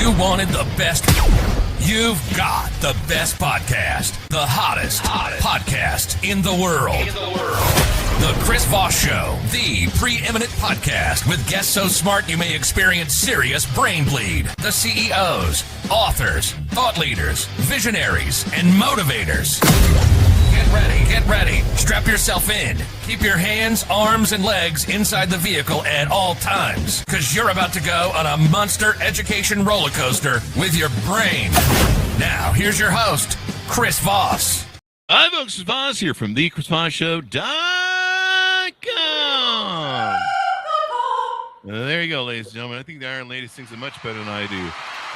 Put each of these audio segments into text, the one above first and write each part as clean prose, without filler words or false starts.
You wanted the best. You've got the best podcast. The hottest podcast in the world. The Chris Voss Show, the preeminent podcast with guests so smart you may experience serious brain bleed. The CEOs, authors, thought leaders, visionaries, and motivators. Get ready. Strap yourself in. Keep your hands, arms, and legs inside the vehicle at all times, because you're about to go on a monster education roller coaster with your brain. Now, here's your host, Chris Voss. Hi, folks. It's Voss here from theChrisVossShow.com. There you go, ladies and gentlemen. I think the Iron Lady sings it much better than I do.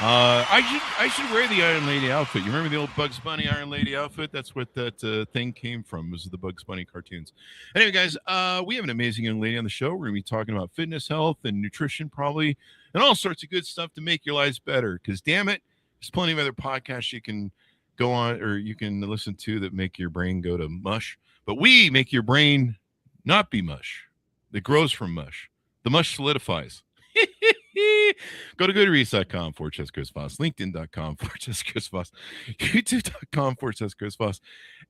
I should wear the Iron Lady outfit. You remember the old Bugs Bunny Iron Lady outfit? That's what that thing came from, was the Bugs Bunny cartoons. Anyway, guys, we have an amazing young lady on the show. We're going to be talking about fitness, health, and nutrition probably, and all sorts of good stuff to make your lives better. Because, damn it, there's plenty of other podcasts you can go on or you can listen to that make your brain go to mush. But we make your brain not be mush. It grows from mush. The mush solidifies. Go to goodreads.com/Chris Voss, LinkedIn.com/Chris Voss, YouTube.com/Chris Voss,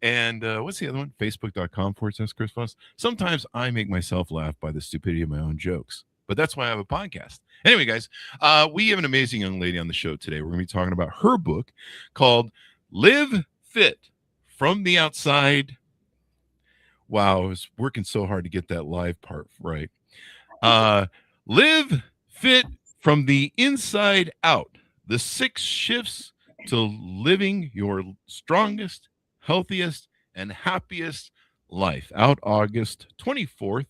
and what's the other one? Facebook.com/Chris Voss. Sometimes I make myself laugh by the stupidity of my own jokes, but that's why I have a podcast. Anyway, guys, we have an amazing young lady on the show today. We're going to be talking about her book called Live Fit from the Outside. Wow, I was working so hard to get that live part right. Live Fit from the Inside Out, the 6 shifts to living your strongest, healthiest, and happiest life. Out August 24th,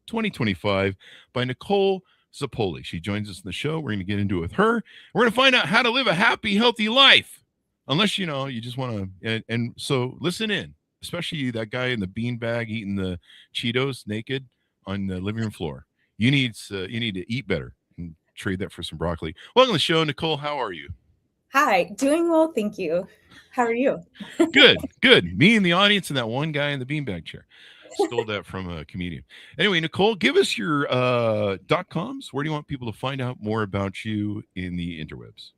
2025 by Nicole Zapoli. She joins us in the show. We're going to get into it with her. We're going to find out how to live a happy, healthy life. Unless, you just want to, and so listen in, especially that guy in the beanbag eating the Cheetos naked on the living room floor. You need to eat better and trade that for some broccoli. Welcome to the show, Nicole. How are you? Hi, doing well, thank you. How are you? Good. Me and the audience and that one guy in the beanbag chair. Stole that from a comedian. Anyway, Nicole, give us your .coms. Where do you want people to find out more about you in the interwebs?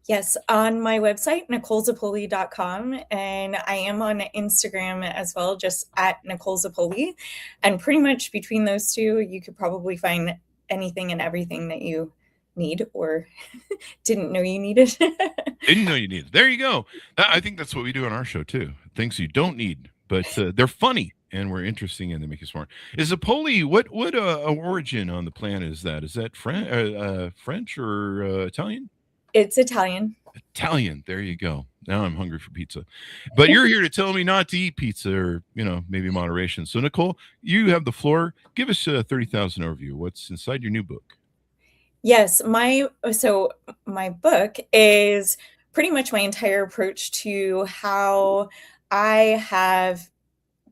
Yes, on my website, NicoleZapoli.com, and I am on Instagram as well, just at Nicole Zapoli. And pretty much between those two, you could probably find anything and everything that you need or didn't know you needed. Didn't know you needed. There you go. I think that's what we do on our show, too. Things you don't need, but they're funny and we're interesting and they make you smart. Is Zapoli, what origin on the planet is that? Is that French or Italian? It's Italian. Italian. There you go. Now I'm hungry for pizza. But you're here to tell me not to eat pizza or, maybe moderation. So, Nicole, you have the floor. Give us a 30,000 overview. What's inside your new book? Yes, my book is pretty much my entire approach to how I have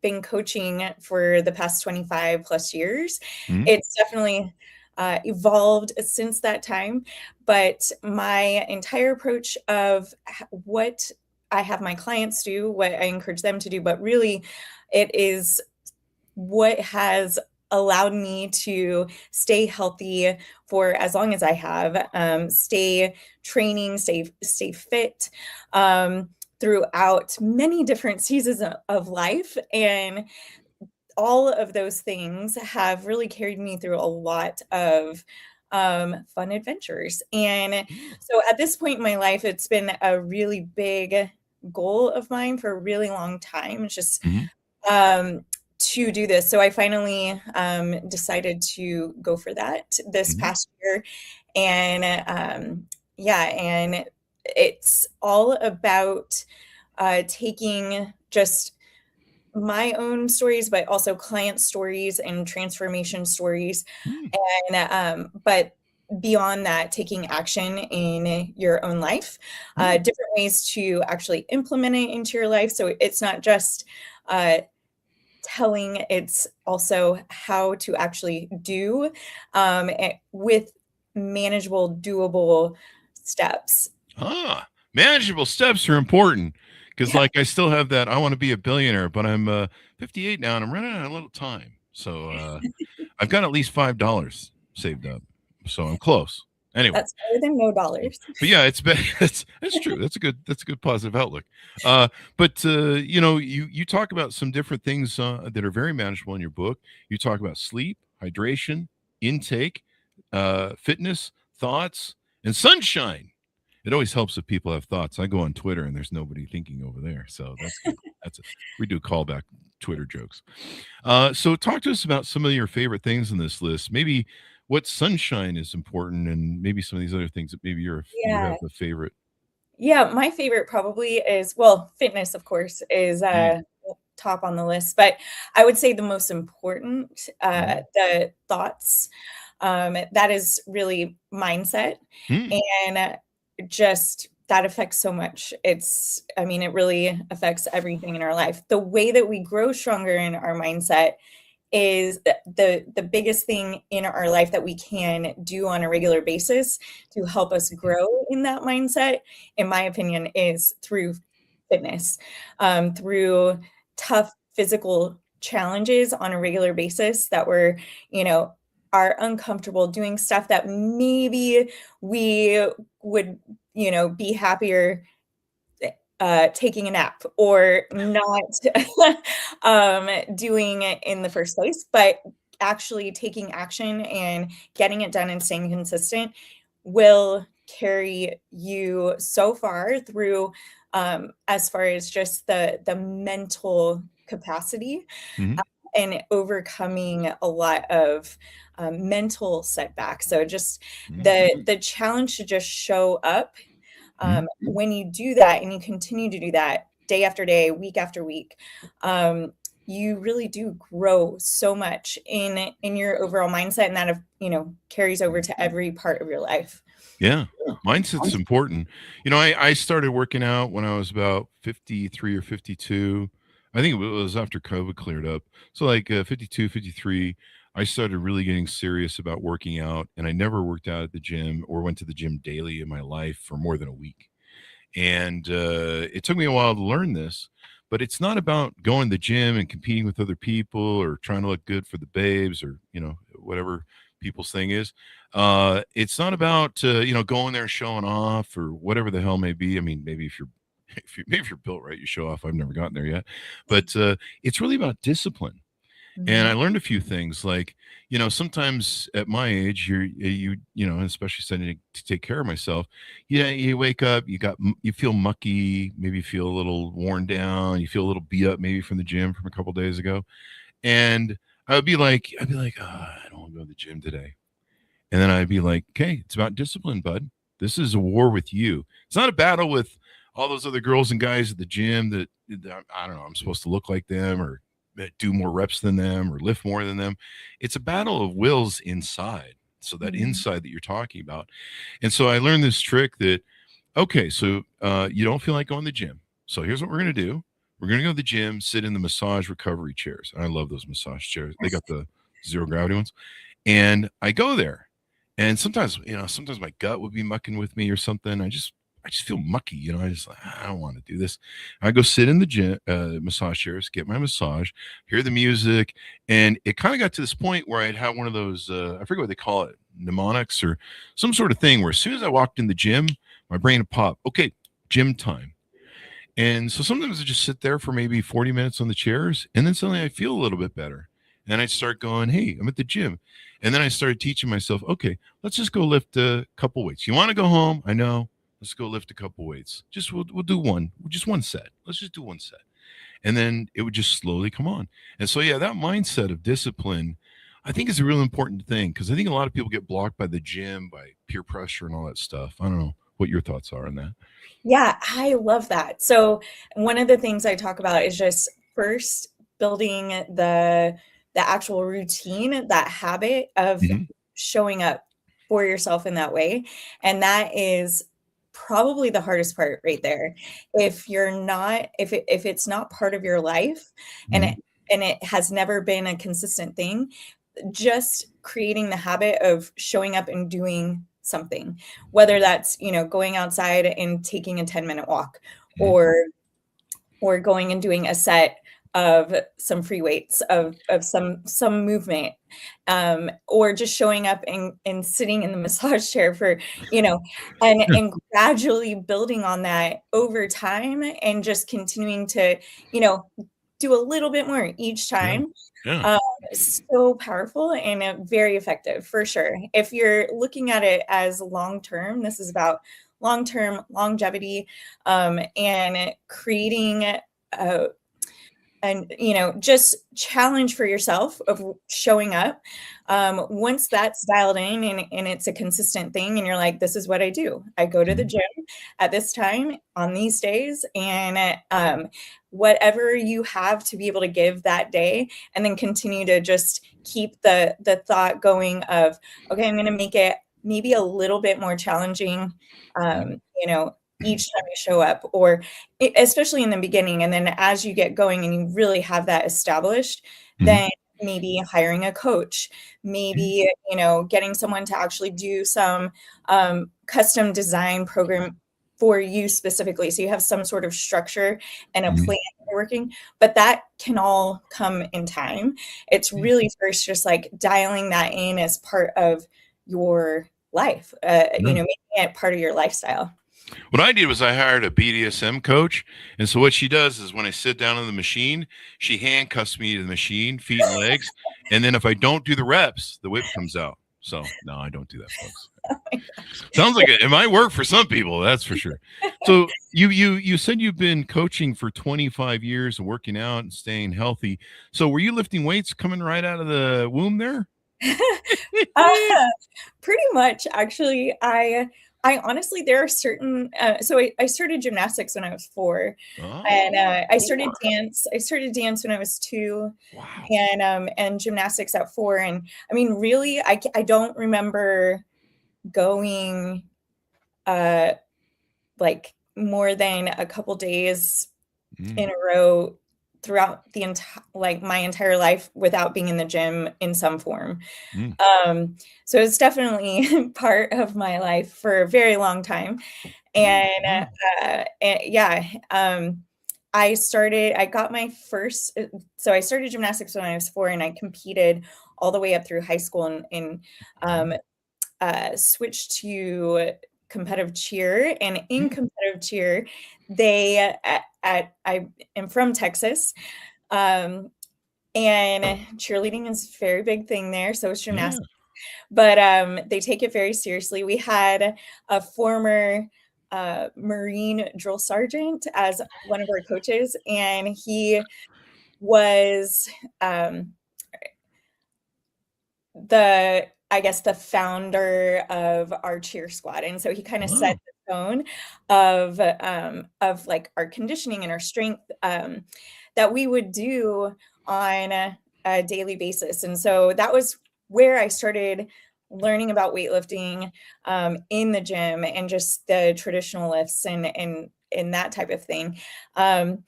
been coaching for the past 25 plus years. Mm-hmm. It's definitely evolved since that time, but my entire approach of what I have my clients do, what I encourage them to do, but really it is what has allowed me to stay healthy for as long as I have, stay training, stay fit throughout many different seasons of life. And all of those things have really carried me through a lot of fun adventures. And so at this point in my life, it's been a really big goal of mine for a really long time. It's just to do this. So I finally decided to go for that this past year. And and it's all about taking just my own stories, but also client stories and transformation stories. And but beyond that, taking action in your own life, different ways to actually implement it into your life. So it's not just telling, it's also how to actually do with manageable, doable steps. Manageable steps are important. Because I still have that, I want to be a billionaire, but I'm 58 now and I'm running out of a little time. So I've got at least $5 saved up. So I'm close. Anyway, That's better than no dollars. but yeah, that's true. That's a good positive outlook. But you talk about some different things that are very manageable in your book. You talk about sleep, hydration, intake, fitness, thoughts, and sunshine. It always helps if people have thoughts. I go on Twitter and there's nobody thinking over there, so that's good. We do callback Twitter jokes. So talk to us about some of your favorite things in this list. Maybe what sunshine is important, and maybe some of these other things that maybe you Yeah. have a favorite. Yeah, my favorite probably is, well, fitness, of course, is Mm, top on the list. But I would say the most important, mm, the thoughts, that is really mindset. mm, And just that affects so much. I mean, it really affects everything in our life. The way that we grow stronger in our mindset is the biggest thing in our life that we can do on a regular basis to help us grow in that mindset, in my opinion, is through fitness, through tough physical challenges on a regular basis that we're, you know, are uncomfortable doing stuff that maybe we would, be happier taking a nap or not doing it in the first place, but actually taking action and getting it done and staying consistent will carry you so far through, as far as just the mental capacity, mm, and overcoming a lot of mental setbacks. So just mm, the challenge to just show up, mm. when you do that and you continue to do that day after day, week after week, you really do grow so much in your overall mindset, and that, carries over to every part of your life. Yeah, mindset's important. I started working out when I was about 53 or 52. I think it was after COVID cleared up. So like 52, 53, I started really getting serious about working out, and I never worked out at the gym or went to the gym daily in my life for more than a week. And it took me a while to learn this, but it's not about going to the gym and competing with other people or trying to look good for the babes or, whatever people's thing is. It's not about, going there and showing off or whatever the hell may be. I mean, maybe if you're, maybe if you're built right, you show off. I've never gotten there yet, but it's really about discipline. And I Mhm. learned a few things like, sometimes at my age, especially starting to take care of myself. Yeah, you wake up, you feel mucky, maybe you feel a little worn down, you feel a little beat up, maybe from the gym from a couple days ago. And I'd be like, oh, I don't want to go to the gym today. And then I'd be like, okay, it's about discipline, bud. This is a war with you. It's not a battle with all those other girls and guys at the gym that I don't know, I'm supposed to look like them or that do more reps than them or lift more than them. It's a battle of wills inside. So that Mhm. inside that you're talking about. And so I learned this trick that, okay, so you don't feel like going to the gym. So here's what we're going to do. We're going to go to the gym, sit in the massage recovery chairs. And I love those massage chairs. They got the zero gravity ones. And I go there. And sometimes my gut would be mucking with me or something. I just feel mucky, I just like, I don't want to do this. I go sit in the gym, massage chairs, get my massage, hear the music. And it kind of got to this point where I'd have one of those, I forget what they call it, mnemonics or some sort of thing where as soon as I walked in the gym, my brain would pop, okay, gym time. And so sometimes I just sit there for maybe 40 minutes on the chairs, and then suddenly I feel a little bit better. And I start going, hey, I'm at the gym. And then I started teaching myself, okay, let's just go lift a couple weights. You want to go home? I know. Let's go lift a couple weights. We'll do just one set. Let's just do one set. And then it would just slowly come on. And so yeah, that mindset of discipline, I think is a real important thing because I think a lot of people get blocked by the gym, by peer pressure and all that stuff. I don't know what your thoughts are on that. Yeah, I love that. So one of the things I talk about is just first building the actual routine, that habit of Hmm. showing up for yourself in that way. And that is probably the hardest part right there. If it's not part of your life, and Hmm. it has never been a consistent thing, just creating the habit of showing up and doing something, whether that's, going outside and taking a 10-minute walk, Hmm. or going and doing a set of some free weights, of some movement, or just showing up and sitting in the massage chair for, and gradually building on that over time and just continuing to, do a little bit more each time. Yeah. So powerful and very effective for sure. If you're looking at it as long term, this is about long term longevity, and creating and just challenge for yourself of showing up. Once that's dialed in and it's a consistent thing and you're like, this is what I do. I go to the gym at this time on these days, and whatever you have to be able to give that day, and then continue to just keep the thought going of, okay, I'm going to make it maybe a little bit more challenging, each time you show up, or especially in the beginning. And then as you get going and you really have that established, then maybe hiring a coach, maybe, getting someone to actually do some custom design program for you specifically. So you have some sort of structure and a plan you're working, but that can all come in time. It's really first just like dialing that in as part of your life, making it part of your lifestyle. What I did was I hired a BDSM coach. And so what she does is when I sit down on the machine, she handcuffs me to the machine, feet and legs. And then if I don't do the reps, the whip comes out. So no, I don't do that, folks. Sounds like it might work for some people, that's for sure. So you said you've been coaching for 25 years and working out and staying healthy. So were you lifting weights coming right out of the womb there? Pretty much, actually. I honestly, there are certain, so I started gymnastics when I was 4, and I started dance. I started dance when I was 2, and gymnastics at 4. And I mean, really, I don't remember going like more than a couple days in a row throughout the my entire life without being in the gym in some form. So it's definitely part of my life for a very long time. And I got my first, so I started gymnastics when I was 4, and I competed all the way up through high school, and switched to competitive cheer. And in competitive cheer, I am from Texas, and cheerleading is a very big thing there. So is gymnastics, but they take it very seriously. We had a former Marine drill sergeant as one of our coaches, and he was the founder of our cheer squad. And so he kind of set the tone of like our conditioning and our strength that we would do on a daily basis. And so that was where I started learning about weightlifting in the gym, and just the traditional lifts and that type of thing. And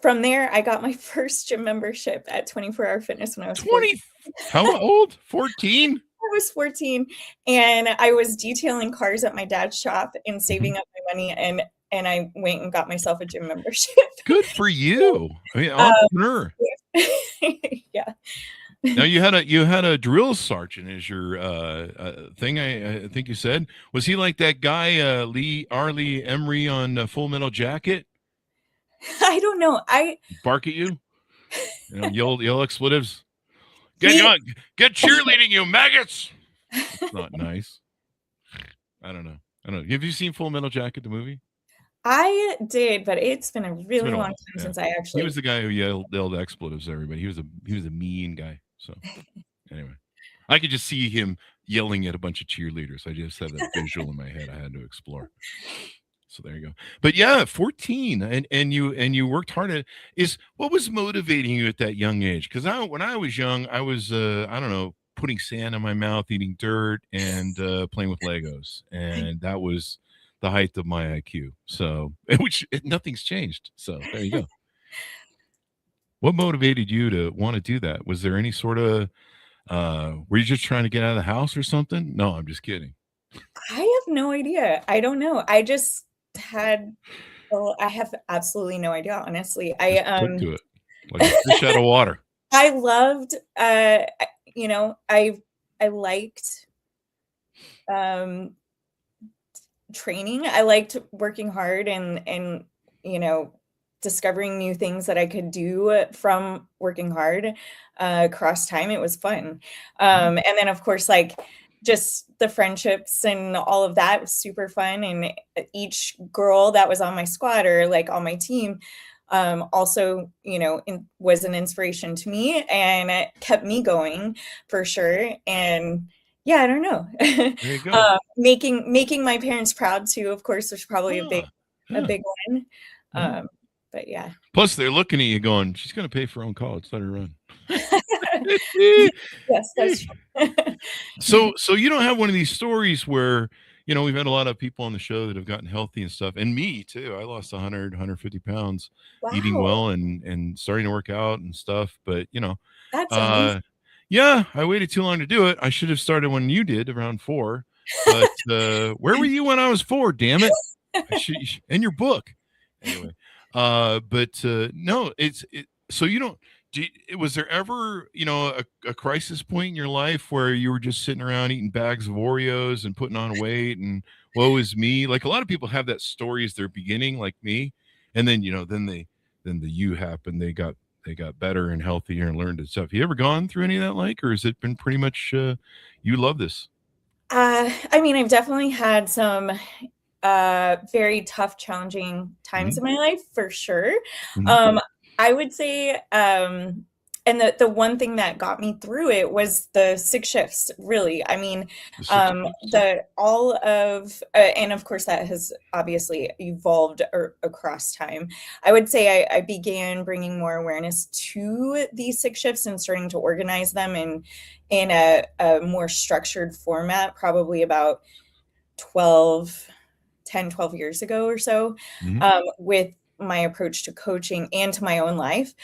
from there, I got my first gym membership at 24 Hour Fitness when I was 20. How old? 14? I was 14, and I was detailing cars at my dad's shop and saving up my money, and I went and got myself a gym membership. Good for you. I mean, entrepreneur. Yeah. Now you had a drill sergeant as your thing. I think you said, was he like that guy Lee Emery on Full Metal Jacket? I don't know. I bark at you, yell expletives. Get cheerleading, you maggots. It's not nice. I don't know. Have you seen Full Metal Jacket, the movie? I did, but it's been a really long time since I actually. He was the guy who yelled expletives at everybody. He was a mean guy. So anyway, I could just see him yelling at a bunch of cheerleaders. I just had that visual in my head. I had to explore. So there you go. But yeah, 14, and you worked hard at it. What was motivating you at that young age? Because when I was young, I was I don't know, putting sand in my mouth, eating dirt, and playing with Legos, and that was the height of my IQ. So nothing's changed. So there you go. What motivated you to want to do that? Was there any sort of were you just trying to get out of the house or something? No, I'm just kidding. I have no idea. I don't know. I just had Well, I have absolutely no idea, honestly. Just took to it like a fish out of water. I loved, you know, I liked training. I liked working hard and you know, discovering new things that I could do from working hard across time. It was fun. And then of course, like just the friendships and all of that was super fun. And each girl that was on my squad or like on my team also, you know, was an inspiration to me and it kept me going for sure. And yeah, I don't know. There you go. Making my parents proud too, of course, was probably a Yeah. big one. Yeah. But yeah. Plus, they're looking at you going, she's going to pay for her own college. Let her run. Yes, that's true. So you don't have one of these stories where, you know, we've had a lot of people on the show that have gotten healthy and stuff. And me too. I lost 100, 150 pounds eating Wow, well and starting to work out and stuff. But, you know, that's amazing. yeah, I waited too long to do it. I should have started when you did, around 4. But where were you when I was 4? Damn it! In your book, anyway. No, so you don't. Was there ever, you know, a crisis point in your life where you were just sitting around eating bags of Oreos and putting on weight and woe is me? Like a lot of people have that story as their beginning, like me, and then, you know, then the you happened. They got better and healthier and learned and stuff. You ever gone through any of that, like, or has it been pretty much you love this? I mean, I've definitely had some very tough, challenging times in my life for sure. Mhm. I would say, and the one thing that got me through it was the 6 shifts, really. I mean, The 6 shifts. and of course that has obviously evolved across time. I would say I began bringing more awareness to these 6 shifts and starting to organize them in a more structured format, probably about 10, 12 years ago or so, Mhm. with my approach to coaching and to my own life.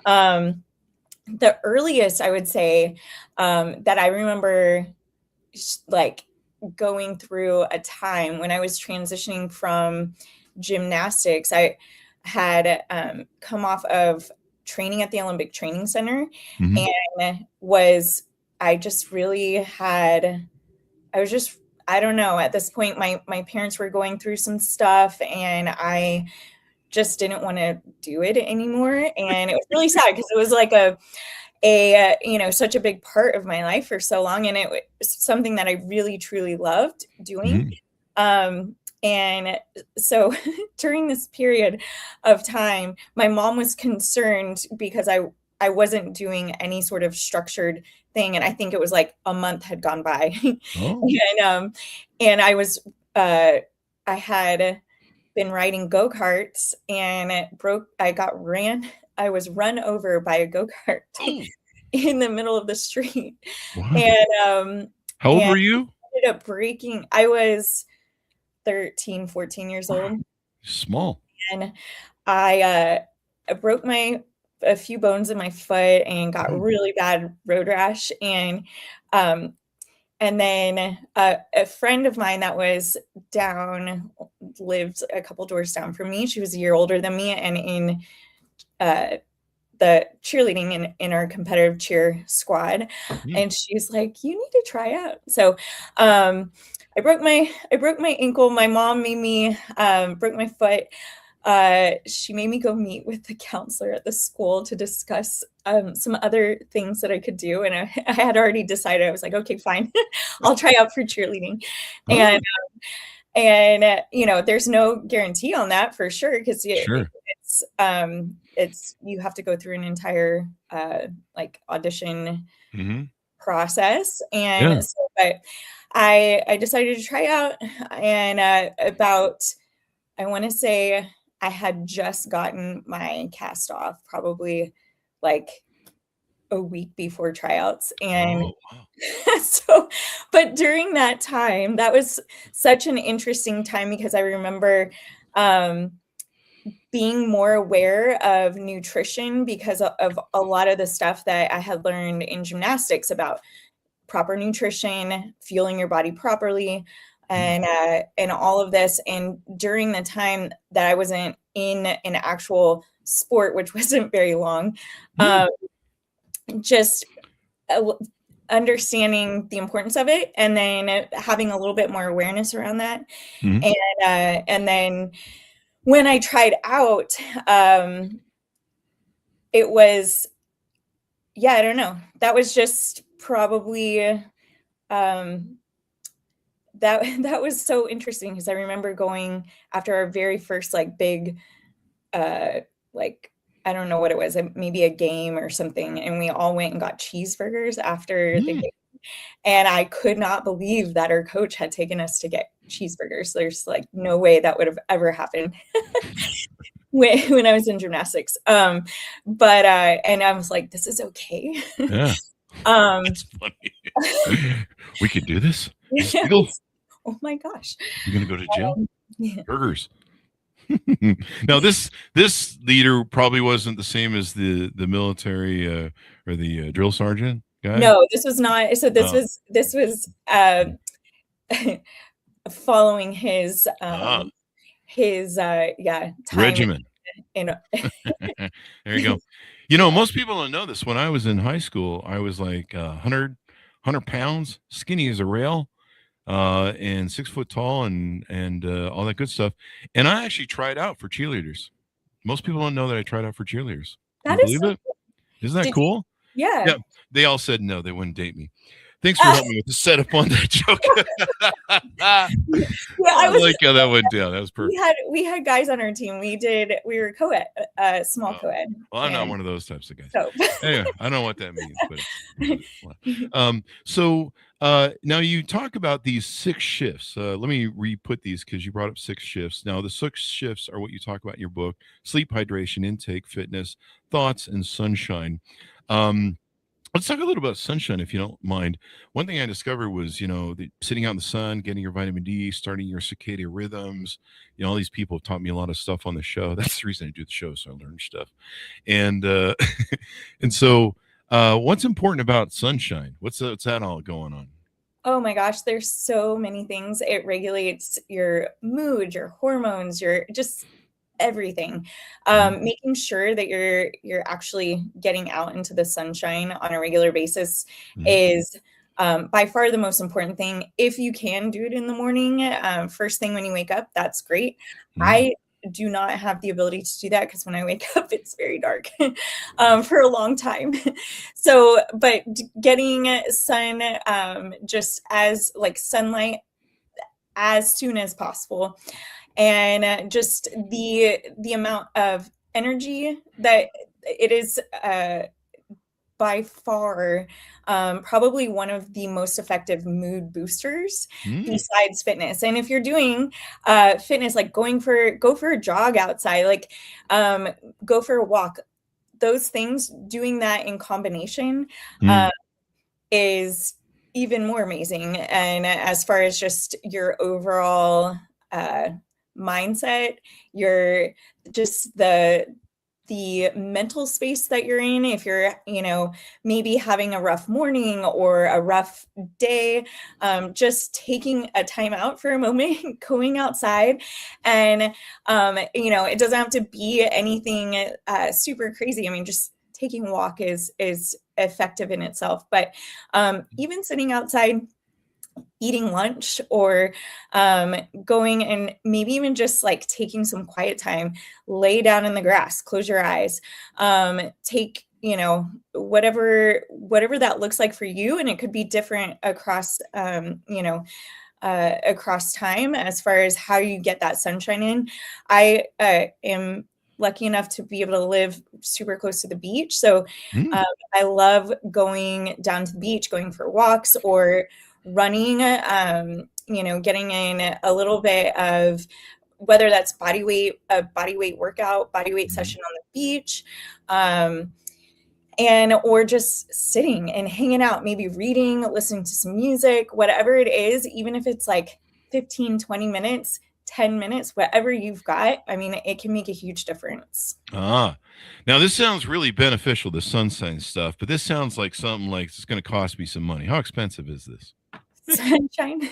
The earliest I would say that I remember like going through a time when I was transitioning from gymnastics. I had come off of training at the Olympic Training Center Mhm. and I just really had, I was just, I don't know, at this point, my parents were going through some stuff and I just didn't want to do it anymore. And it was really sad because it was like you know, such a big part of my life for so long. And it was something that I really, truly loved doing. Mhm. And so during this period of time, my mom was concerned because I wasn't doing any sort of structured thing. And I think it was like a month had gone by. Oh. And I had been riding go-karts and I was run over by a go-kart Oh. in the middle of the street. Wow. And How old were you? ended up breaking. I was 13, 14 years Wow. old. Small. And I broke a few bones in my foot and got really bad road rash. And then a friend of mine that was lived a couple doors down from me. She was a year older than me and in the cheerleading in our competitive cheer squad. And she's like, you need to try out. So I broke my ankle. My mom made me broke my foot. She made me go meet with the counselor at the school to discuss some other things that I could do. And I had already decided, I was like, okay, fine, I'll try out for cheerleading. Oh. And you know, there's no guarantee on that for sure, because Sure. it's you have to go through an entire like audition Mhm. process. Yeah. And so, but I decided to try out, and I want to say I had just gotten my cast off, probably like a week before tryouts. And Oh, wow. so, but during that time, that was such an interesting time because I remember being more aware of nutrition because of a lot of the stuff that I had learned in gymnastics about proper nutrition, fueling your body properly, and all of this. And during the time that I wasn't in an actual sport, which wasn't very long. Just understanding the importance of it, and then having a little bit more awareness around that. And then when I tried out, it was, I don't know. That was just probably, that was so interesting, because I remember going after our very first like big, like, I don't know what it was, maybe a game or something, and we all went and got cheeseburgers after the game. And I could not believe that our coach had taken us to get cheeseburgers. There's like no way that would have ever happened when I was in gymnastics. And I was like, this is okay. Yeah. That's funny. We could do this. Oh my gosh. You're going to go to jail? Burgers. Now this leader probably wasn't the same as the military or the drill sergeant guy. No, this was not. So this was following his time regimen. There you go. You know, most people don't know this. When I was in high school, I was like 100 pounds, skinny as a rail. And 6 foot tall and all that good stuff. And I actually tried out for cheerleaders. Most people don't know that I tried out for cheerleaders. Can you believe it? Isn't that cool? Yeah. They all said no, they wouldn't date me. Thanks for helping me with the setup on that joke. I like how that went down. That was perfect. We had guys on our team. We were co-ed, small co-ed. Well, I'm not one of those types of guys. So. Anyway, I don't know what that means. But now you talk about these 6 shifts. Let me re-put these because you brought up 6 shifts. Now the 6 shifts are what you talk about in your book: sleep, hydration, intake, fitness, thoughts, and sunshine. Let's talk a little about sunshine, if you don't mind. One thing I discovered was, sitting out in the sun, getting your vitamin D, starting your circadian rhythms. All these people have taught me a lot of stuff on the show. That's the reason I do the show, so I learn stuff. And and so, what's important about sunshine? What's that all going on? Oh my gosh, there's so many things. It regulates your mood, your hormones, your just everything. Making sure that you're actually getting out into the sunshine on a regular basis is by far the most important thing. If you can do it in the morning, first thing when you wake up, that's great. I do not have the ability to do that because when I wake up, it's very dark for a long time. So, but getting sun, just as like sunlight as soon as possible. And just the amount of energy that it is by far probably one of the most effective mood boosters besides fitness. And if you're doing fitness, like go for a jog outside, like go for a walk, those things, doing that in combination is even more amazing. And as far as just your overall mindset, your just the mental space that you're in, if you're maybe having a rough morning or a rough day, just taking a time out for a moment, going outside, and it doesn't have to be anything super crazy. I mean, just taking a walk is effective in itself, but even sitting outside, eating lunch, or going and maybe even just like taking some quiet time, lay down in the grass, close your eyes, take whatever that looks like for you. And it could be different across across time as far as how you get that sunshine in. I am lucky enough to be able to live super close to the beach, so I love going down to the beach, going for walks or running, getting in a little bit of, whether that's a body weight workout, body weight session on the beach, or just sitting and hanging out, maybe reading, listening to some music, whatever it is, even if it's like 15, 20 minutes, 10 minutes, whatever you've got. I mean, it can make a huge difference. Now this sounds really beneficial, the sunshine stuff, but this sounds like something like it's going to cost me some money. How expensive is this? Sunshine.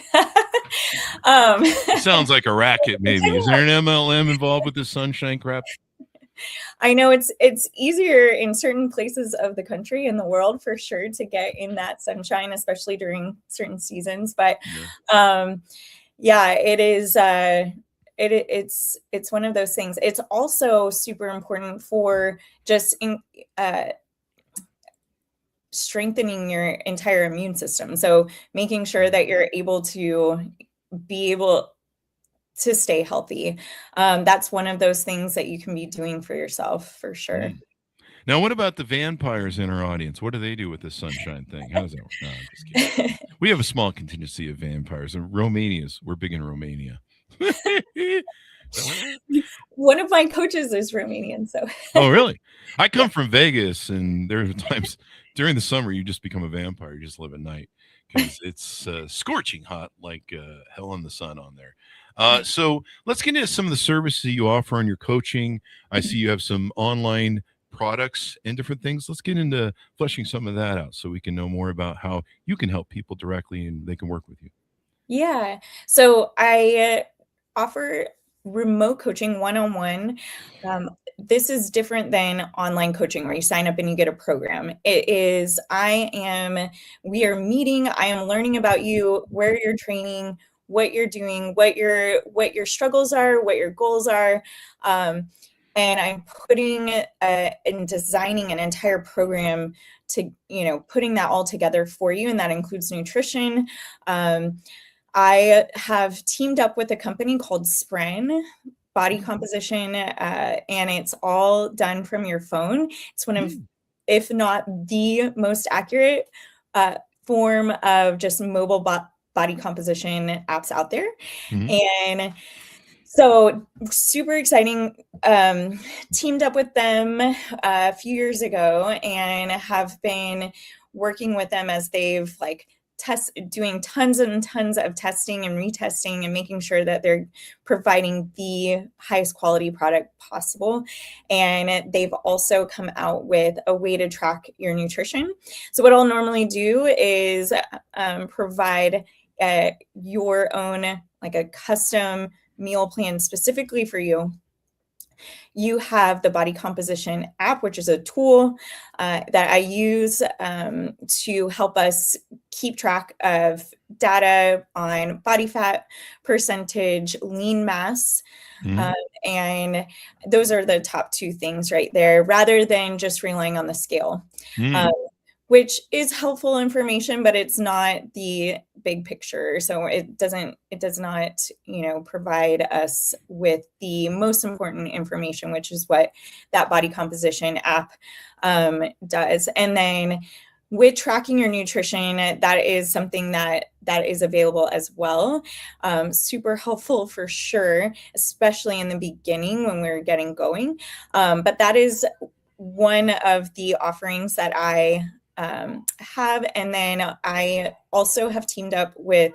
Sounds like a racket, maybe. Is there an MLM involved with this sunshine crap? I know it's easier in certain places of the country and the world for sure to get in that sunshine, especially during certain seasons. But yeah, it is. It's one of those things. It's also super important for just strengthening your entire immune system. So making sure that you're able to stay healthy. That's one of those things that you can be doing for yourself for sure. Now, what about the vampires in our audience? What do they do with this sunshine thing? How does that work? No, I'm just kidding. We have a small contingency of vampires. And we're big in Romania. One of my coaches is Romanian, so. Oh, really? I come from Vegas, and there are times during the summer you just become a vampire. You just live at night because it's scorching hot like hell in the sun on there. So let's get into some of the services you offer on your coaching. I see you have some online products and different things. Let's get into fleshing some of that out so we can know more about how you can help people directly and they can work with you. Yeah. So I offer remote coaching one-on-one. This is different than online coaching where you sign up and you get a program. It is, we are meeting, I am learning about you, where you're training, what you're doing, what your struggles are, what your goals are. And I'm putting and designing an entire program to, putting that all together for you. And that includes nutrition. I have teamed up with a company called Spren Body Composition, and it's all done from your phone. It's one of, if not the most accurate form of just mobile body composition apps out there. And so super exciting. Teamed up with them a few years ago and have been working with them as they've doing tons and tons of testing and retesting and making sure that they're providing the highest quality product possible. And they've also come out with a way to track your nutrition. So what I'll normally do is provide your own, a custom meal plan specifically for you. You have the body composition app, which is a tool that I use to help us keep track of data on body fat percentage, lean mass. And those are the top two things right there, rather than just relying on the scale, which is helpful information, but it's not the big picture. So it does not, provide us with the most important information, which is what that body composition app does. And then with tracking your nutrition, that is something that is available as well. Super helpful for sure, especially in the beginning when we're getting going. But that is one of the offerings that I have. And then I also have teamed up with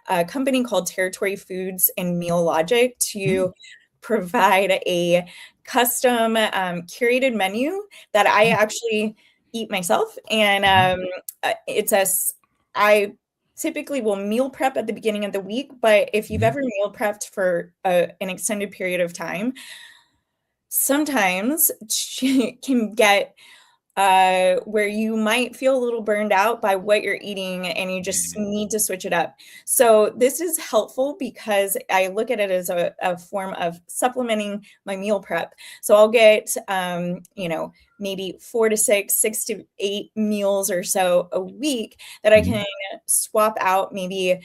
a company called Territory Foods and Meal Logic to provide a custom curated menu that I actually eat myself. And I typically will meal prep at the beginning of the week, but if you've ever meal prepped for an extended period of time, sometimes can get where you might feel a little burned out by what you're eating and you just need to switch it up. So this is helpful because I look at it as a form of supplementing my meal prep. So I'll get, maybe 4 to 6 to 8 meals or so a week that I can swap out maybe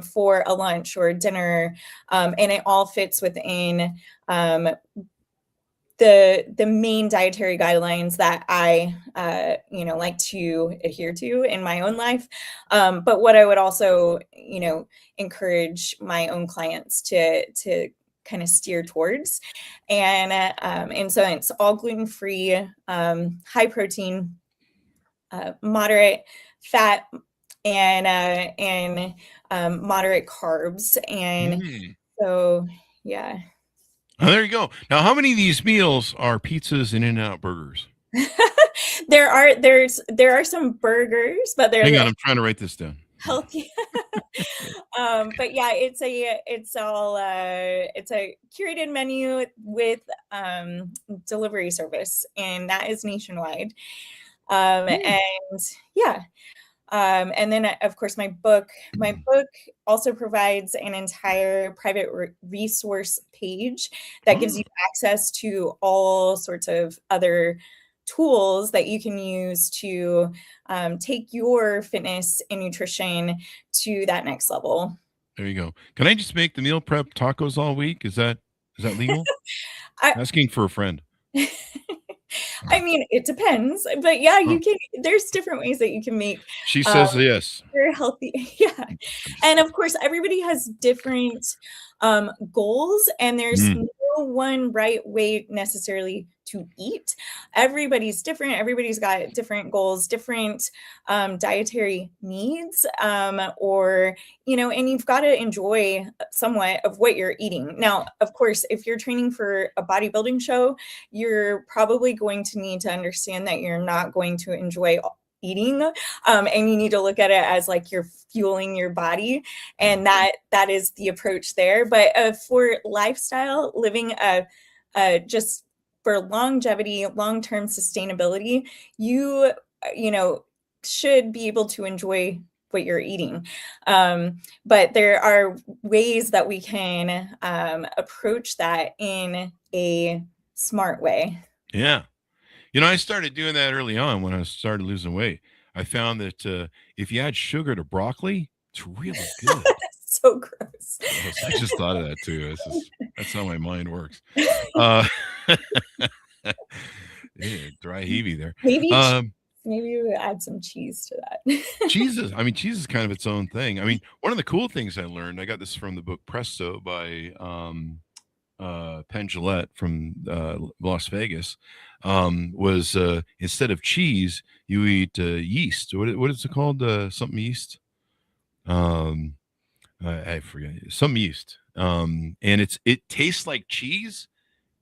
for a lunch or dinner. And it all fits within the main dietary guidelines that I, like to adhere to in my own life. But what I would also, encourage my own clients to kind of steer towards. And so it's all gluten-free, high protein, moderate fat, and moderate carbs. And so, yeah. Oh, there you go. Now, how many of these meals are pizzas and In-N-Out burgers? There are some burgers, but hang on, I'm trying to write this down. healthy. But yeah, it's a curated menu with delivery service, and that is nationwide. And yeah. And then, of course, my book also provides an entire private resource page that gives you access to all sorts of other tools that you can use to take your fitness and nutrition to that next level. There you go. Can I just make the meal prep tacos all week? Is that legal? Asking for a friend. I mean, it depends, but yeah, you can. There's different ways that you can make. She says yes. Very healthy, yeah. And of course, everybody has different goals, and there's no one right way necessarily to eat. Everybody's different. Everybody's got different goals, different dietary needs, or and you've got to enjoy somewhat of what you're eating. Now, of course, if you're training for a bodybuilding show, you're probably going to need to understand that you're not going to enjoy eating, and you need to look at it as like you're fueling your body, and that is the approach there. But for lifestyle living, just for longevity, long-term sustainability, you should be able to enjoy what you're eating. But there are ways that we can approach that in a smart way. Yeah. I started doing that early on when I started losing weight. I found that if you add sugar to broccoli, it's really good. So gross. I just thought of that too. That's how my mind works. Yeah, dry heavy there. Maybe we would add some cheese to that. Cheese is kind of its own thing. I mean, one of the cool things I learned, I got this from the book Presto by Penn Jillette from Las Vegas, was instead of cheese, you eat yeast. What is it called? Something yeast. I forget. Some yeast. And it tastes like cheese,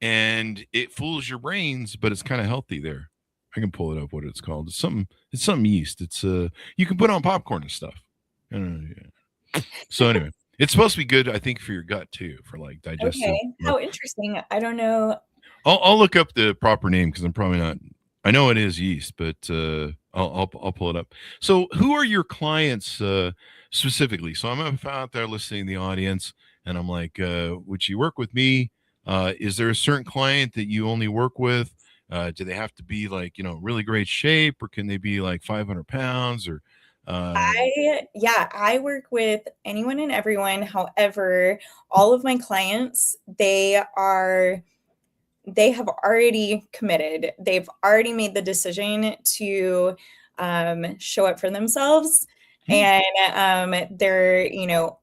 and it fools your brains, but it's kind of healthy there. I can pull it up what it's called. It's some yeast. It's you can put on popcorn and stuff. Yeah. So anyway, it's supposed to be good, I think, for your gut too, for like digestive. Okay. How interesting. I don't know. I'll look up the proper name because I'm probably not. I know it is yeast, but I'll pull it up. So who are your clients specifically? So I'm out there listening to the audience, and I'm like, would you work with me? Is there a certain client that you only work with? Do they have to be like, really great shape, or can they be like 500 pounds or? I work with anyone and everyone. However, all of my clients, they have already committed. They've already made the decision to show up for themselves. And they're,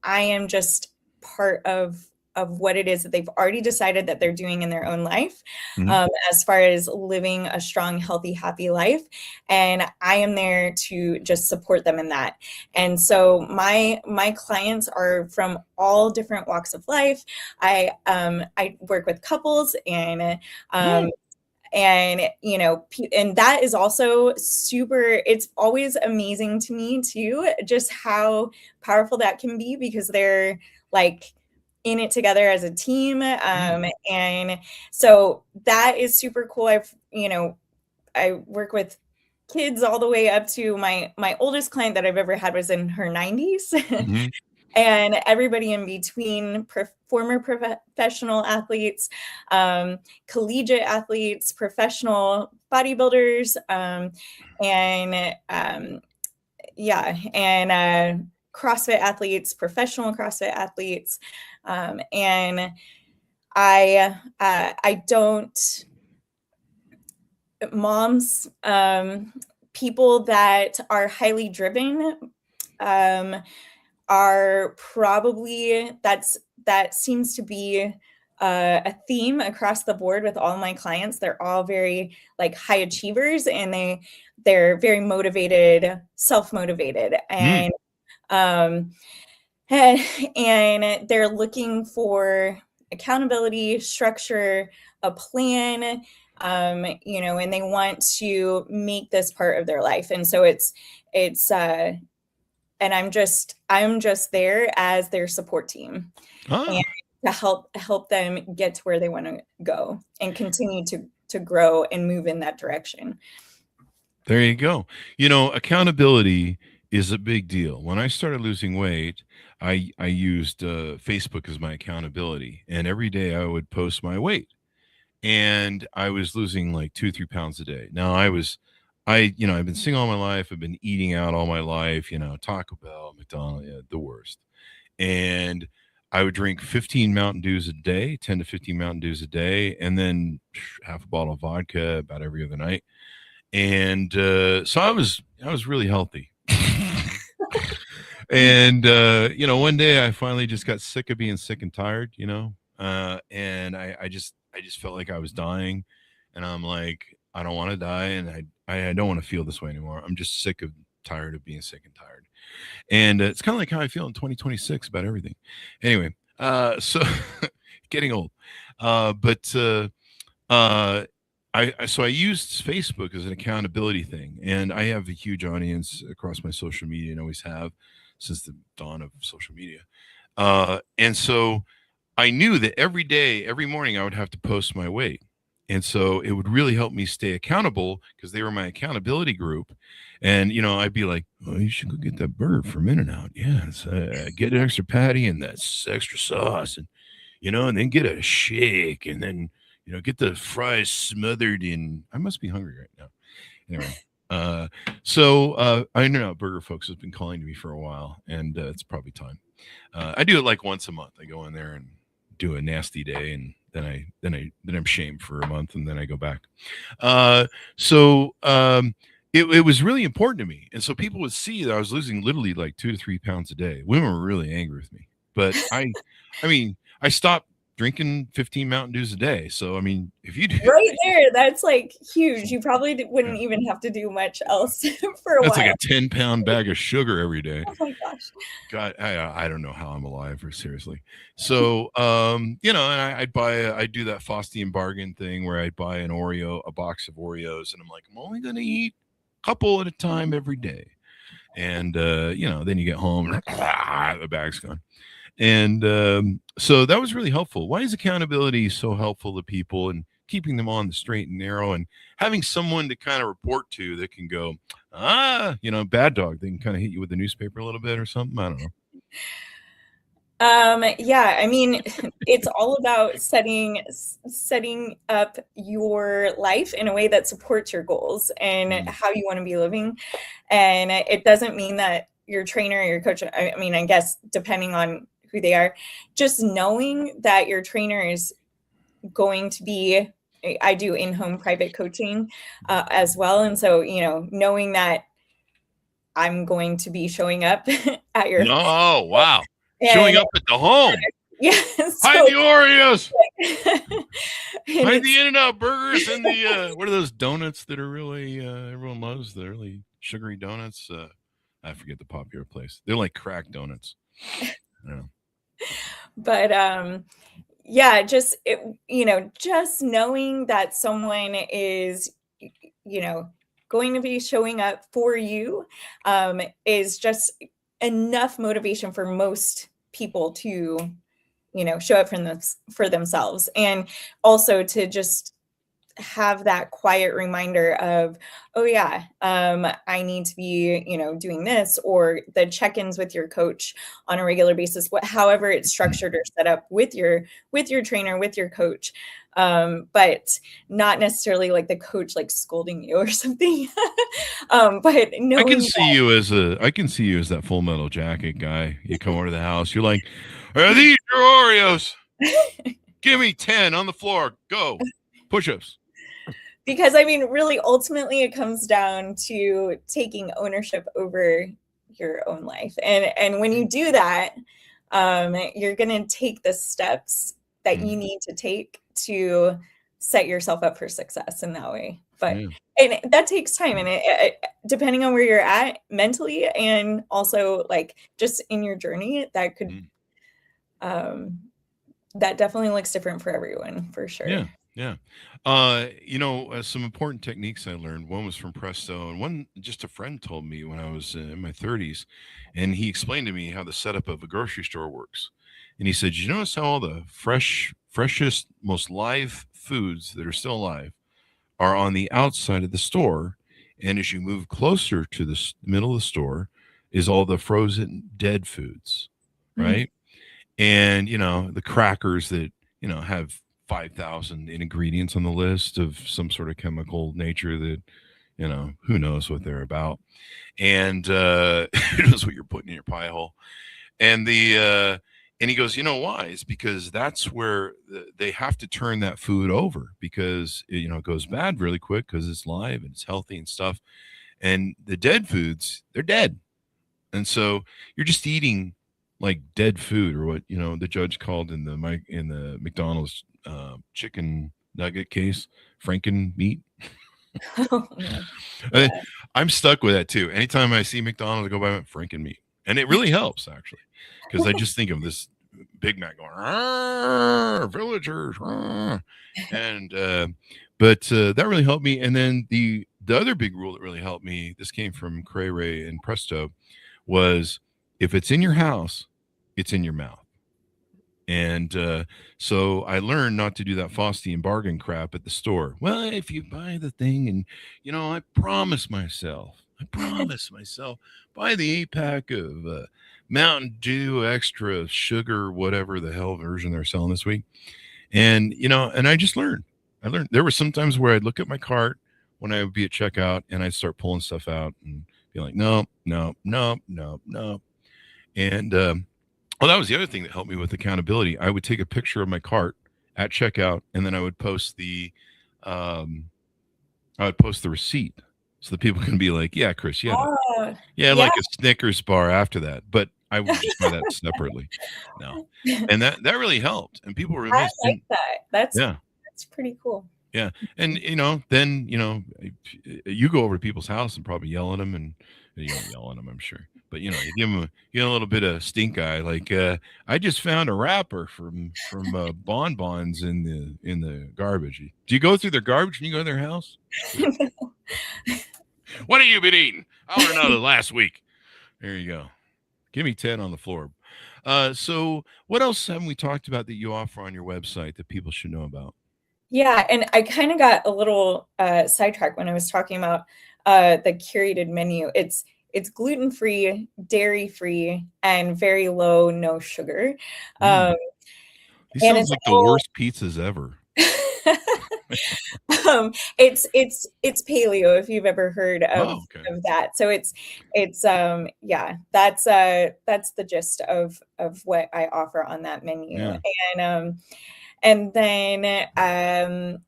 I am just part of what it is that they've already decided that they're doing in their own life, as far as living a strong, healthy, happy life. And I am there to just support them in that. And so my clients are from all different walks of life. I work with couples, and and that is also super, it's always amazing to me too, just how powerful that can be, because they're like in it together as a team. And so that is super cool. I work with kids all the way up to my oldest client that I've ever had was in her 90s. And everybody in between, former professional athletes, collegiate athletes, professional bodybuilders, and CrossFit athletes, professional CrossFit athletes. And I don't, moms, people that are highly driven, are probably, that seems to be a theme across the board with all my clients. They're all very like high achievers, and they're very motivated, self-motivated, and they're looking for accountability, structure, a plan, and they want to make this part of their life. And so it's and I'm just there as their support team, and to help them get to where they want to go and continue to grow and move in that direction. There you go. Accountability is a big deal. When I started losing weight, I used Facebook as my accountability, and every day I would post my weight, and I was losing like 2-3 pounds a day. Now I've been single all my life. I've been eating out all my life. Taco Bell, McDonald's, yeah, the worst. And I would drink 15 Mountain Dews a day, 10 to 15 Mountain Dews a day, and then half a bottle of vodka about every other night. And so I was really healthy. And one day I finally just got sick of being sick and tired, and I just felt like I was dying, and I'm like, I don't want to die, and I don't want to feel this way anymore. I'm just tired of being sick and tired. And it's kind of like how I feel in 2026 about everything. Anyway, so getting old. But I used Facebook as an accountability thing, and I have a huge audience across my social media and always have since the dawn of social media. And so I knew that every day, every morning, I would have to post my weight. And so it would really help me stay accountable because they were my accountability group. And, I'd be like, oh, you should go get that burger from In-N-Out. Yes. Get an extra patty and that extra sauce and then get a shake and then, get the fries smothered in. I must be hungry right now. Anyway, so In-N-Out Burger folks has been calling to me for a while, and it's probably time. I do it like once a month. I go in there and do a nasty day, and then I'm shamed for a month, and then I go back. It was really important to me, and so people would see that I was losing literally like 2 to 3 pounds a day. Women were really angry with me, but I stopped drinking 15 Mountain Dews a day. So, if you do right there, that's like huge. You probably wouldn't even have to do much else for a while. That's like a 10-pound bag of sugar every day. Oh my gosh. God, I don't know how I'm alive, or seriously. So, and I'd do that Faustian bargain thing where I'd buy a box of Oreos, and I'm like, I'm only going to eat a couple at a time every day. And, then you get home and the bag's gone. And so that was really helpful. Why is accountability so helpful to people and keeping them on the straight and narrow and having someone to kind of report to that can go, bad dog, they can kind of hit you with the newspaper a little bit or something? I don't know. Yeah, it's all about setting up your life in a way that supports your goals and how you want to be living. And it doesn't mean that your trainer or your coach, I guess depending on who they are, just knowing that your trainer is going to be, I do in-home private coaching as well. And so, knowing that I'm going to be showing up at your home. Oh, wow. Showing up at the home. Yeah. Hide the Oreos. Hide the In-N-Out burgers and the, what are those donuts that are really, everyone loves? The really sugary donuts. I forget the popular place. They're like crack donuts. I don't know. But yeah, just knowing that someone is, going to be showing up for you is just enough motivation for most people to, show up for themselves, and also to just have that quiet reminder of, oh yeah, I need to be, doing this, or the check-ins with your coach on a regular basis, however it's structured or set up with your trainer, with your coach, but not necessarily like the coach like scolding you or something. But I can see you as that Full Metal Jacket guy. You come over to the house, you're like, are these your Oreos? Give me 10 on the floor. Go. Push-ups. Because really, ultimately, it comes down to taking ownership over your own life. And when you do that, you're going to take the steps that you need to take to set yourself up for success in that way. But and that takes time. And it, depending on where you're at mentally and also like just in your journey, that could, that definitely looks different for everyone, for sure. Yeah. Yeah. Some important techniques I learned. One was from Presto, and one just a friend told me when I was in my 30s, and he explained to me how the setup of a grocery store works. And he said, "You notice how all the freshest, most live foods that are still alive are on the outside of the store, and as you move closer to the middle of the store, is all the frozen dead foods, Mhm. right? And the crackers that have 5,000 ingredients on the list of some sort of chemical nature that who knows what they're about, and who knows what you're putting in your pie hole. And he goes, why? It's because that's where they have to turn that food over, because it goes bad really quick because it's live and it's healthy and stuff. And the dead foods, they're dead. And so you're just eating like dead food, or what the judge called in the McDonald's chicken nugget case, Franken meat. Oh, man. Uh, Yeah. I'm stuck with that too. Anytime I see McDonald's, I go buy Franken meat, and it really helps actually, because I just think of this Big Mac going, "Arr, villagers," arr." and but that really helped me. And then the other big rule that really helped me, this came from Cray Ray and Presto, was if it's in your house, it's in your mouth. And so I learned not to do that Faustian bargain crap at the store. Well, if you buy the thing, and I promise myself, buy the 8 pack of Mountain Dew extra sugar, whatever the hell version they're selling this week. And and I learned there were some times where I'd look at my cart when I would be at checkout, and I'd start pulling stuff out and be like, no, no, no, no, no. And that was the other thing that helped me with accountability. I would take a picture of my cart at checkout, and then um, I would post the receipt so that people can be like, "Yeah, Chris, Oh, you had yeah. like a Snickers bar after that," but I would just buy that separately. No, and that really helped, and people were I amazed. like And that. That's yeah, that's pretty cool. yeah, and then you go over to people's house and probably yell at them, and you don't yell at them, I'm sure, but you give 'em a little bit of stink eye, like I just found a wrapper from bonbons in the garbage. Do you go through their garbage when you go to their house? What have you been eating? I want to know the last week. There you go. Give me 10 on the floor. So what else haven't we talked about that you offer on your website that people should know about? Yeah, and I kind of got a little sidetracked when I was talking about the curated menu. It's gluten-free, dairy-free, and very low, no sugar. Mm. Um, These and sounds it's like the all worst pizzas ever. it's paleo, if you've ever heard Oh, okay. of that. So it's yeah, that's the gist of what I offer on that menu. Yeah. And then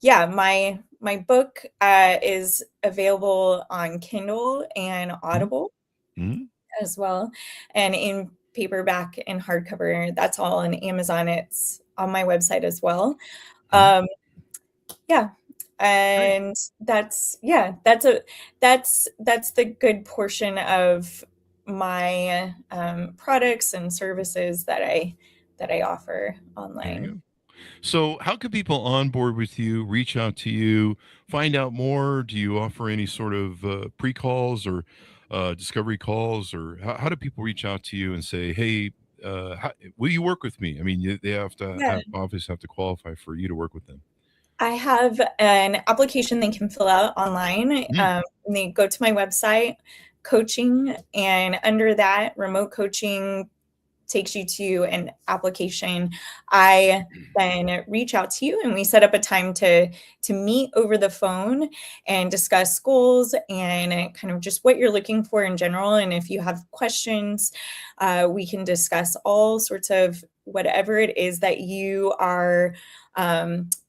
yeah, my book is available on Kindle and Mhm. Audible Mhm. as well, and in paperback and hardcover. That's all on Amazon. It's on my website as well. Mhm. Um, yeah, Great. and that's the good portion of my products and services that I offer There you online. go. So, how can people onboard with you, reach out to you, find out more? Do you offer any sort of pre-calls or discovery calls, or how do people reach out to you and say, "Hey, will you work with me?" I mean, they have to Yeah. obviously have to qualify for you to work with them. I have an application they can fill out online. Mm. They go to my website, coaching, and under that, remote coaching takes you to an application. I then reach out to you and we set up a time to meet over the phone and discuss goals and kind of just what you're looking for in general. And if you have questions, we can discuss all sorts of whatever it is that you are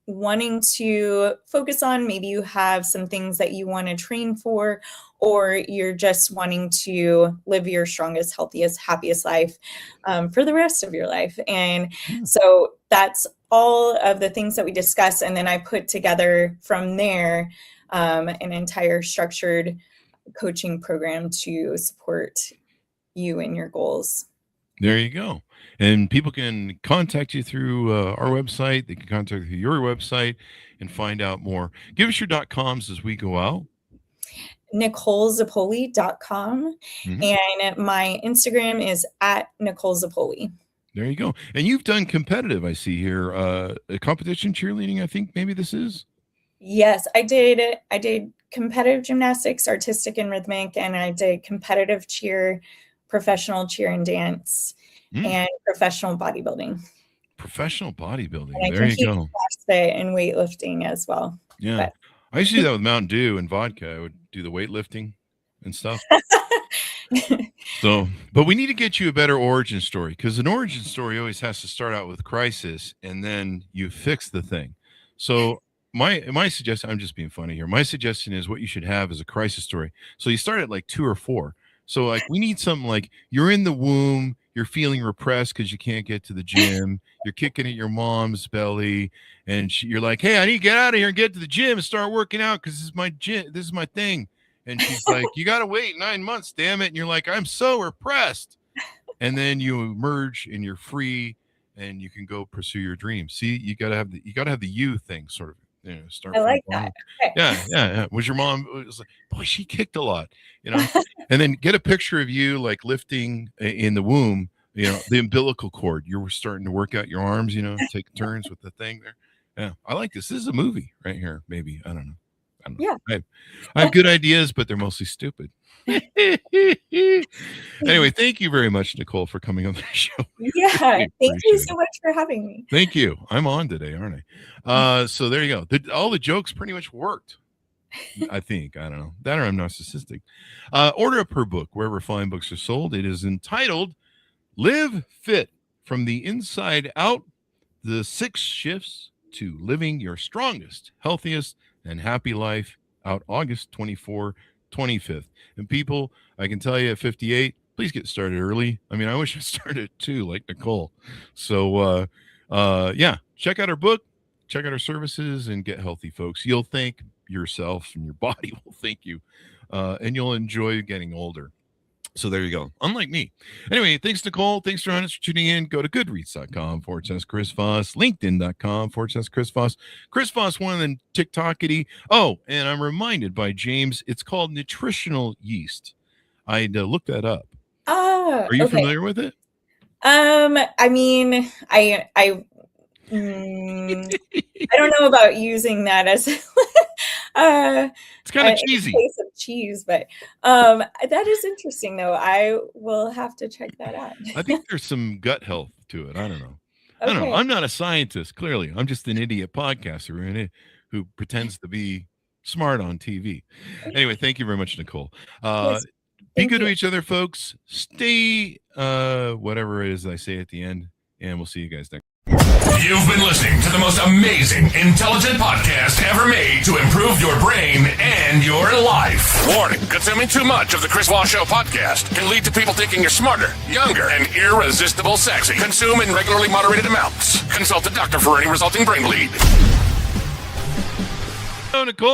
wanting to focus on. Maybe you have some things that you want to train for, or you're just wanting to live your strongest, healthiest, happiest life for the rest of your life. And Yeah. so that's all of the things that we discuss. And then I put together from there an entire structured coaching program to support you and your goals. There you go. And people can contact you through our website. They can contact you through your website and find out more. Give us your .coms as we go out. NicoleZapoli.com. And my Instagram is at Nicole Zapoli. There you go. And you've done competitive, I see here, a competition cheerleading, I think maybe this is? Yes, I did competitive gymnastics, artistic and rhythmic, and I did competitive cheer, professional cheer and dance, and professional bodybuilding. Professional bodybuilding. And there you go. CrossFit and weightlifting as well. Yeah. But I used to do that with Mountain Dew and vodka. I would do the weightlifting and stuff. But we need to get you a better origin story, because an origin story always has to start out with crisis and then you fix the thing. So my suggestion, I'm just being funny here. My suggestion is what you should have is a crisis story. So you start at like 2 or 4. So like we need something like you're in the womb, you're feeling repressed because you can't get to the gym, you're kicking at your mom's belly, and you're like, hey, I need to get out of here and get to the gym and start working out because this is my gym, this is my thing. And she's like, you got to wait 9 months, damn it. And you're like, I'm so repressed. And then you emerge and you're free and you can go pursue your dreams. See, you got to have the you thing sort of, start. I like that. Okay. Yeah. Was your mom, it was like, boy, she kicked a lot, and then get a picture of you like lifting in the womb, the umbilical cord. You were starting to work out your arms, take turns with the thing there. Yeah. I like this. This is a movie right here. Maybe. I don't know. Yeah. I have good ideas, but they're mostly stupid. Anyway, thank you very much, Nicole, for coming on the show. Yeah. Thank you so much for having me. Thank you. I'm on today, aren't I? So there you go. All the jokes pretty much worked. I think. I don't know. That or I'm narcissistic. Order up her book wherever fine books are sold. It is entitled Live Fit from the Inside Out, The 6 Shifts to Living Your Strongest, Healthiest, and Happy Life, out August 25th. And people, I can tell you at 58, please get started early. I mean, I wish I started too, like Nicole. So, check out our book, check out our services, and get healthy, folks. You'll thank yourself and your body will thank you, and you'll enjoy getting older. So there you go. Unlike me. Anyway, thanks, Nicole. Thanks for tuning in. Go to goodreads.com/Chris Voss, LinkedIn.com/Chris Voss. Chris Voss, one of the TikTokity. Oh, and I'm reminded by James, it's called nutritional yeast. I had to look that up. Are you familiar with it? I mean, I don't know about using that as it's kind of cheesy. Place of cheese, but that is interesting though. I will have to check that out. I think there's some gut health to it. I don't know. Okay. I don't know. I'm not a scientist, clearly. I'm just an idiot podcaster who pretends to be smart on TV. Anyway, thank you very much, Nicole. Yes, be good to each other, folks. Stay whatever it is I say at the end, and we'll see you guys next. You've been listening to the most amazing, intelligent podcast ever made to improve your brain and your life. Warning, consuming too much of the Chris Voss Show podcast can lead to people thinking you're smarter, younger, and irresistible sexy. Consume in regularly moderated amounts. Consult a doctor for any resulting brain bleed. Hello, Nicole.